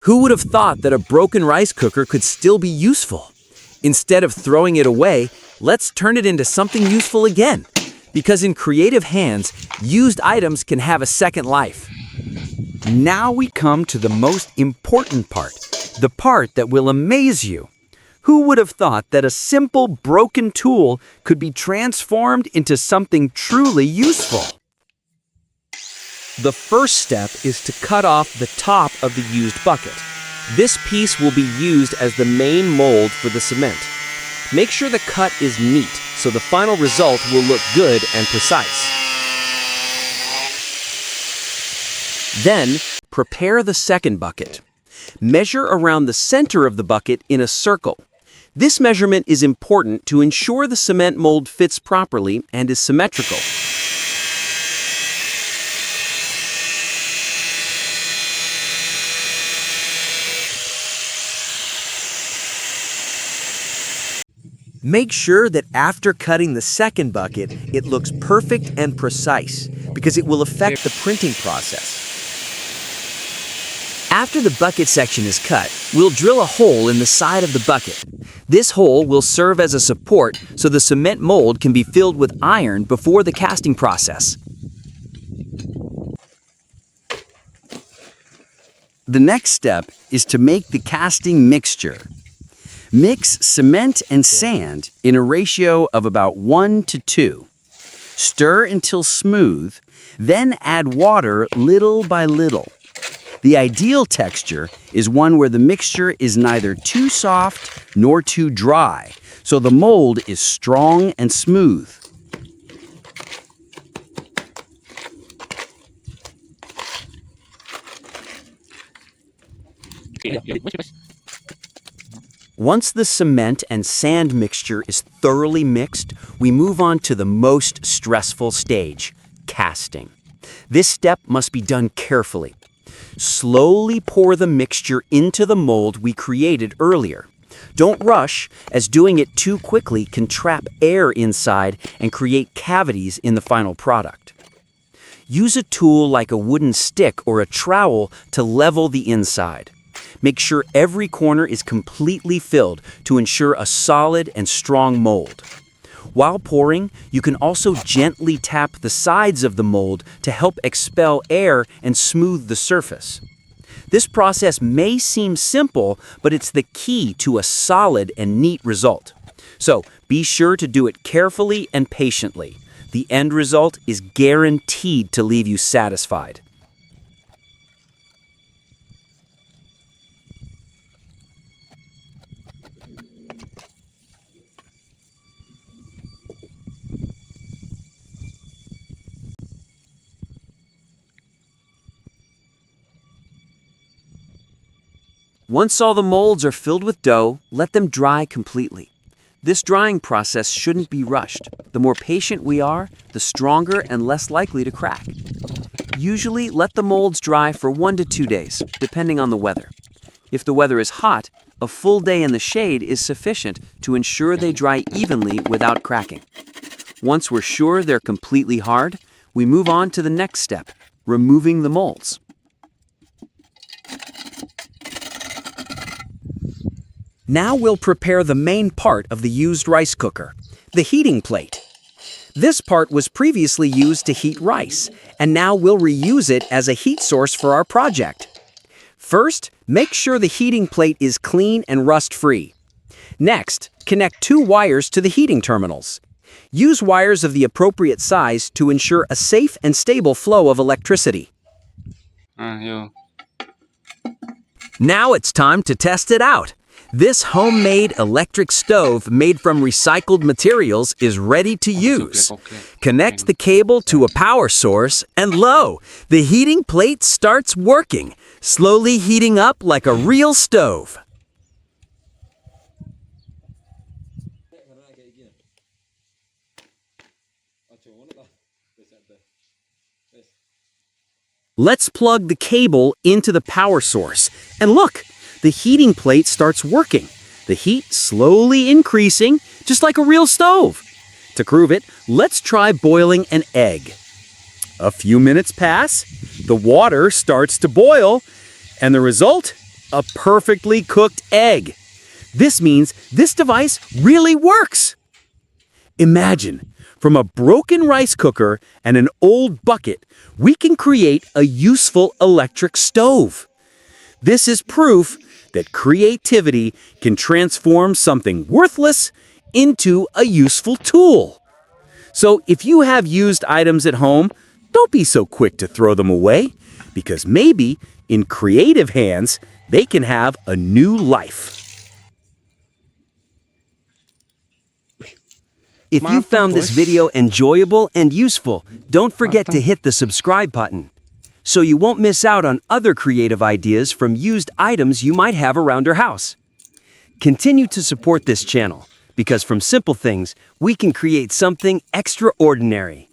Who would have thought that a broken rice cooker could still be useful? Instead of throwing it away, let's turn it into something useful again. Because in creative hands, used items can have a second life. Now we come to the most important part, the part that will amaze you. Who would have thought that a simple broken tool could be transformed into something truly useful? The first step is to cut off the top of the used bucket. This piece will be used as the main mold for the cement. Make sure the cut is neat so the final result will look good and precise. Then, prepare the second bucket. Measure around the center of the bucket in a circle. This measurement is important to ensure the cement mold fits properly and is symmetrical. Make sure that after cutting the second bucket, it looks perfect and precise, because it will affect the printing process. After the bucket section is cut, we'll drill a hole in the side of the bucket. This hole will serve as a support so the cement mold can be filled with iron before the casting process. The next step is to make the casting mixture. Mix cement and sand in a ratio of about 1 to 2. Stir until smooth, then add water little by little. The ideal texture is one where the mixture is neither too soft nor too dry, so the mold is strong and smooth. Once the cement and sand mixture is thoroughly mixed, we move on to the most stressful stage, casting. This step must be done carefully. Slowly pour the mixture into the mold we created earlier. Don't rush, as doing it too quickly can trap air inside and create cavities in the final product. Use a tool like a wooden stick or a trowel to level the inside. Make sure every corner is completely filled to ensure a solid and strong mold. While pouring, you can also gently tap the sides of the mold to help expel air and smooth the surface. This process may seem simple, but it's the key to a solid and neat result. So be sure to do it carefully and patiently. The end result is guaranteed to leave you satisfied. Once all the molds are filled with dough, let them dry completely. This drying process shouldn't be rushed. The more patient we are, the stronger and less likely to crack. Usually, let the molds dry for 1 to 2 days, depending on the weather. If the weather is hot, a full day in the shade is sufficient to ensure they dry evenly without cracking. Once we're sure they're completely hard, we move on to the next step, removing the molds. Now we'll prepare the main part of the used rice cooker, the heating plate. This part was previously used to heat rice, and now we'll reuse it as a heat source for our project. First, make sure the heating plate is clean and rust-free. Next, connect 2 wires to the heating terminals. Use wires of the appropriate size to ensure a safe and stable flow of electricity. Now it's time to test it out. This homemade electric stove made from recycled materials is ready to use. Connect the cable to a power source and lo, the heating plate starts working, slowly heating up like a real stove. Let's plug the cable into the power source and look! The heating plate starts working, the heat slowly increasing, just like a real stove. To prove it, let's try boiling an egg. A few minutes pass, the water starts to boil, and the result? a perfectly cooked egg. This means this device really works. Imagine, from a broken rice cooker and an old bucket, we can create a useful electric stove. This is proof that creativity can transform something worthless into a useful tool. So if you have used items at home, don't be so quick to throw them away, because maybe in creative hands, they can have a new life. If you found this video enjoyable and useful, don't forget to hit the subscribe button, so you won't miss out on other creative ideas from used items you might have around your house. Continue to support this channel, because from simple things, we can create something extraordinary.